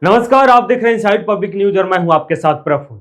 नमस्कार, आप देख रहे हैं इनसाइड पब्लिक न्यूज और मैं हूं आपके साथ प्रफुल्ल।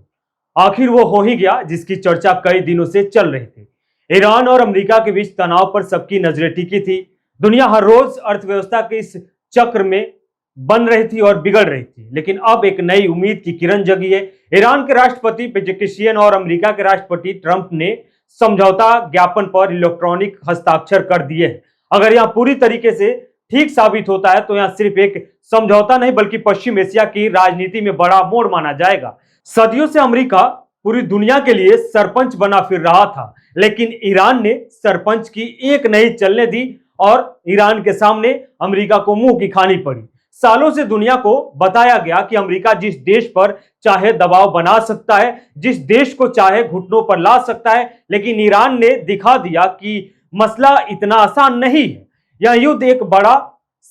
आखिर वो हो ही गया जिसकी चर्चा कई दिनों से चल रही थी। ईरान और अमेरिका के बीच तनाव पर सबकी नजरें टिकी थी। दुनिया हर रोज अर्थव्यवस्था के इस चक्र में बन रही थी और बिगड़ रही थी, लेकिन अब एक नई उम्मीद की किरण जगी है। ईरान के राष्ट्रपति पेजेकिशियन और अमेरिका के राष्ट्रपति ट्रंप ने समझौता ज्ञापन पर इलेक्ट्रॉनिक हस्ताक्षर कर दिए हैं। अगर यह पूरी तरीके से ठीक साबित होता है तो यह सिर्फ एक समझौता नहीं बल्कि पश्चिम एशिया की राजनीति में बड़ा मोड़ माना जाएगा। सदियों से अमेरिका पूरी दुनिया के लिए सरपंच बना फिर रहा था, लेकिन ईरान ने सरपंच की एक नहीं चलने दी और ईरान के सामने अमेरिका को मुंह की खानी पड़ी। सालों से दुनिया को बताया गया कि अमेरिका जिस देश पर चाहे दबाव बना सकता है, जिस देश को चाहे घुटनों पर ला सकता है, लेकिन ईरान ने दिखा दिया कि मसला इतना आसान नहीं है। यह युद्ध एक बड़ा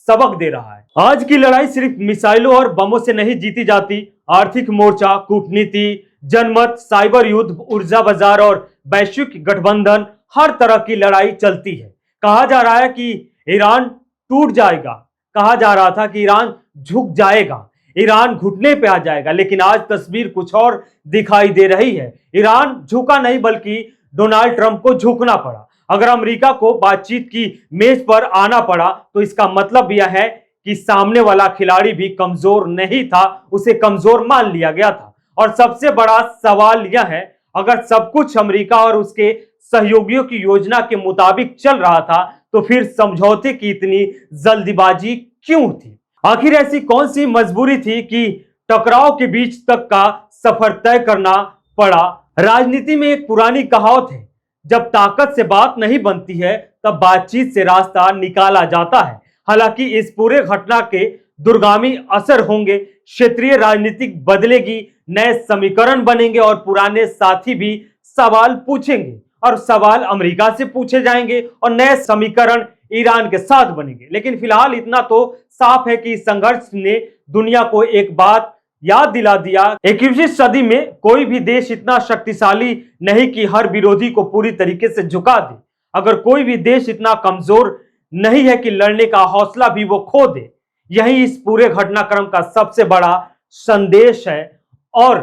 सबक दे रहा है। आज की लड़ाई सिर्फ मिसाइलों और बमों से नहीं जीती जाती। आर्थिक मोर्चा, कूटनीति, जनमत, साइबर युद्ध, ऊर्जा बाजार और वैश्विक गठबंधन, हर तरह की लड़ाई चलती है। कहा जा रहा है कि ईरान टूट जाएगा, कहा जा रहा था कि ईरान झुक जाएगा, ईरान घुटने पे आ जाएगा, लेकिन आज तस्वीर कुछ और दिखाई दे रही है। ईरान झुका नहीं बल्कि डोनाल्ड ट्रंप को झुकना पड़ा। अगर अमेरिका को बातचीत की मेज पर आना पड़ा तो इसका मतलब यह है कि सामने वाला खिलाड़ी भी कमजोर नहीं था, उसे कमजोर मान लिया गया था। और सबसे बड़ा सवाल यह है, अगर सब कुछ अमेरिका और उसके सहयोगियों की योजना के मुताबिक चल रहा था तो फिर समझौते की इतनी जल्दीबाजी क्यों थी? आखिर ऐसी कौन सी मजबूरी थी कि टकराव के बीच तक का सफर तय करना पड़ा? राजनीति में एक पुरानी कहावत है, जब ताकत से बात नहीं बनती है तब बातचीत से रास्ता निकाला जाता है। हालांकि इस पूरे घटना के दूरगामी असर होंगे, क्षेत्रीय राजनीति बदलेगी, नए समीकरण बनेंगे और पुराने साथी भी सवाल पूछेंगे और सवाल अमेरिका से पूछे जाएंगे और नए समीकरण ईरान के साथ बनेंगे। लेकिन फिलहाल इतना तो साफ है कि संघर्ष ने दुनिया को एक बात याद दिला दिया, 21वीं सदी में कोई भी देश इतना शक्तिशाली नहीं कि हर विरोधी को पूरी तरीके से झुका दे। अगर कोई भी देश इतना कमजोर नहीं है कि लड़ने का हौसला भी वो खो दे। यही इस पूरे घटनाक्रम का सबसे बड़ा संदेश है। और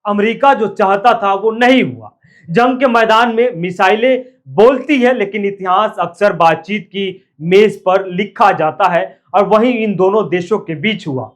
अमेरिका जो चाहता था वो नहीं हुआ। जंग के मैदान में मिसाइलें बोलती है, लेकिन इतिहास अक्सर बातचीत की मेज पर लिखा जाता है और वही इन दोनों देशों के बीच हुआ।